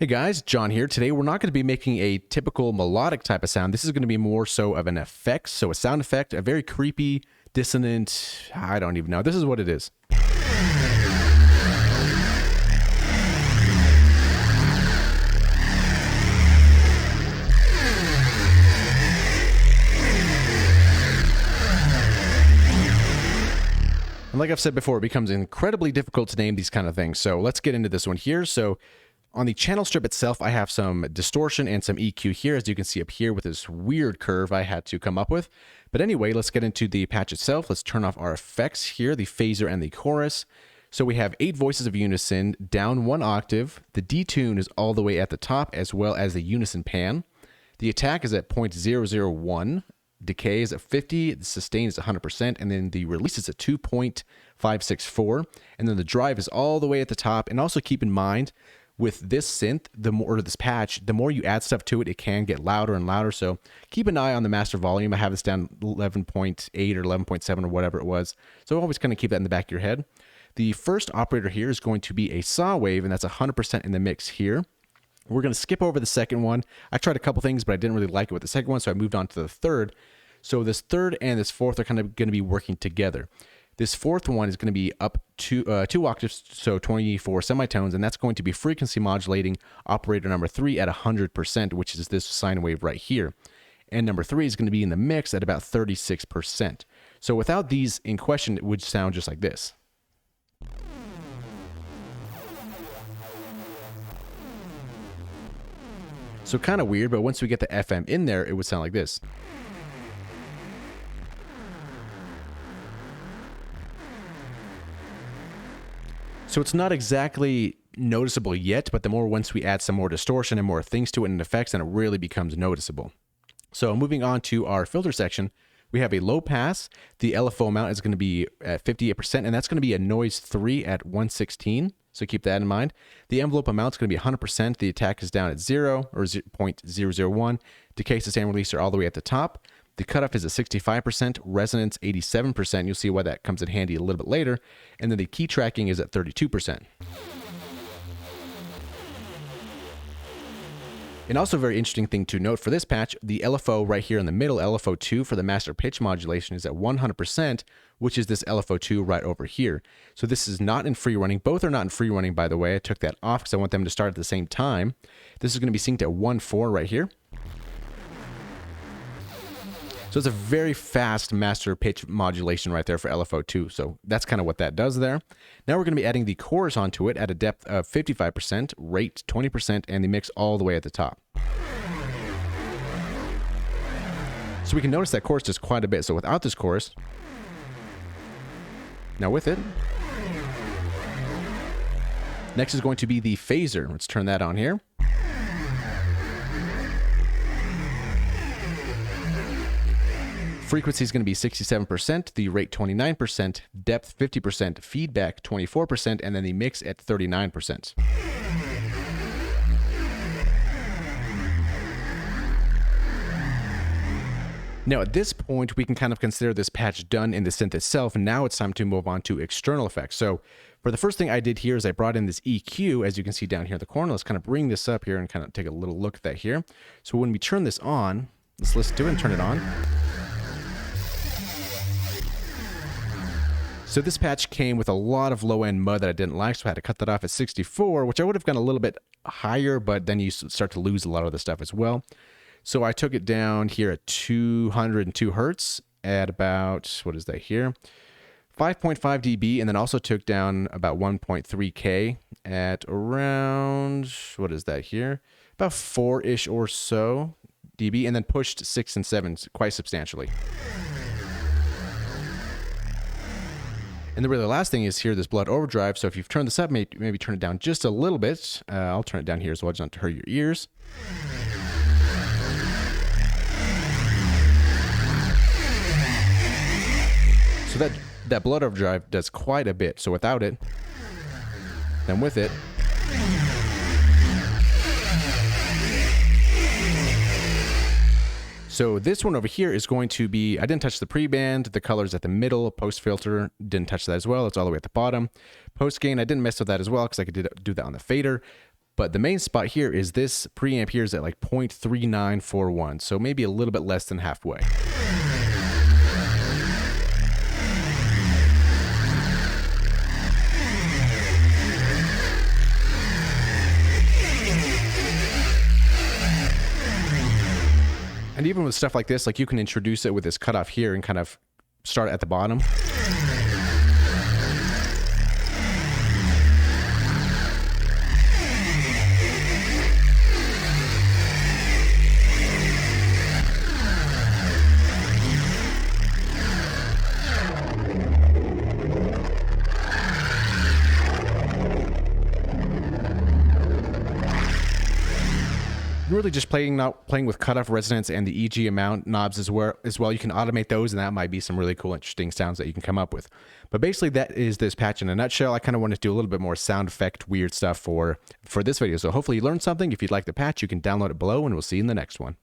Hey guys, John here. Today we're not going to be making a typical melodic type of sound. This is going to be more so of an effect, so a sound effect, a very creepy, dissonant, I don't even know. This is what it is. And like I've said before, it becomes incredibly difficult to name these kind of things. So let's get into this one here. So on the channel strip itself, I have some distortion and some EQ here, as you can see up here with this weird curve I had to come up with. But anyway, let's get into the patch itself. Let's turn off our effects here, the phaser and the chorus. So we have 8 voices of unison, down 1 octave. The detune is all the way at the top, as well as the unison pan. The attack is at 0.001. Decay is at 50, the sustain is 100%, and then the release is at 2.564. And then the drive is all the way at the top. And also keep in mind, with this synth, this patch, the more you add stuff to it, it can get louder and louder. So keep an eye on the master volume. I have this down 11.8 or 11.7 or whatever it was. So always kind of keep that in the back of your head. The first operator here is going to be a saw wave, and that's 100% in the mix here. We're going to skip over the second one. I tried a couple things, but I didn't really like it with the second one, so I moved on to the third. So this third and this fourth are kind of going to be working together. This fourth one is going to be up to 2 octaves, so 24 semitones, and that's going to be frequency modulating operator number 3 at 100%, which is this sine wave right here. And number 3 is going to be in the mix at about 36%. So without these in question, it would sound just like this. So kind of weird, but once we get the FM in there, it would sound like this. So it's not exactly noticeable yet, but the more once we add some more distortion and more things to it and effects, then it really becomes noticeable. So moving on to our filter section, we have a low pass. The LFO amount is going to be at 58%, and that's going to be a noise 3 at 116. So keep that in mind. The envelope amount is going to be 100%. The attack is down at 0 or 0.001. Decay, sustain, release are all the way at the top. The cutoff is at 65%, resonance 87%. You'll see why that comes in handy a little bit later. And then the key tracking is at 32%. And also a very interesting thing to note for this patch, the LFO right here in the middle, LFO2 for the master pitch modulation is at 100%, which is this LFO2 right over here. So this is not in free running. Both are not in free running, by the way. I took that off because I want them to start at the same time. This is going to be synced at 1.4 right here. So it's a very fast master pitch modulation right there for LFO2. So that's kind of what that does there. Now we're going to be adding the chorus onto it at a depth of 55%, rate 20%, and the mix all the way at the top. So we can notice that chorus does quite a bit. So without this chorus, now with it, next is going to be the phaser. Let's turn that on here. Frequency is going to be 67%, the rate 29%, depth 50%, feedback 24%, and then the mix at 39%. Now at this point, we can kind of consider this patch done in the synth itself, and now it's time to move on to external effects. So for the first thing I did here is I brought in this EQ, as you can see down here in the corner. Let's kind of bring this up here and kind of take a little look at that here. So when we turn this on, let's listen to it and turn it on. So this patch came with a lot of low-end mud that I didn't like, so I had to cut that off at 64, which I would have gone a little bit higher, but then you start to lose a lot of the stuff as well. So I took it down here at 202 hertz at about, what is that here? 5.5 dB, and then also took down about 1.3K at around, what is that here? About 4-ish or so dB, and then pushed 6 and 7 quite substantially. And the really last thing is here, this blood overdrive. So if you've turned this up, maybe turn it down just a little bit. I'll turn it down here as well, just not to hurt your ears. So that blood overdrive does quite a bit. So without it, then with it, so this one over here is going to be, I didn't touch the pre-band, the colors at the middle, post filter, didn't touch that as well. It's all the way at the bottom. Post gain, I didn't mess with that as well because I could do that on the fader. But the main spot here is this preamp here is at like 0.3941, so maybe a little bit less than halfway. And even with stuff like this, like you can introduce it with this cutoff here and kind of start at the bottom. Really just playing with cutoff, resonance, and the EG amount knobs as well. You can automate those, and that might be some really cool, interesting sounds that you can come up with. But basically, that is this patch in a nutshell. I kind of wanted to do a little bit more sound effect, weird stuff for this video. So hopefully you learned something. If you'd like the patch, you can download it below, and we'll see you in the next one.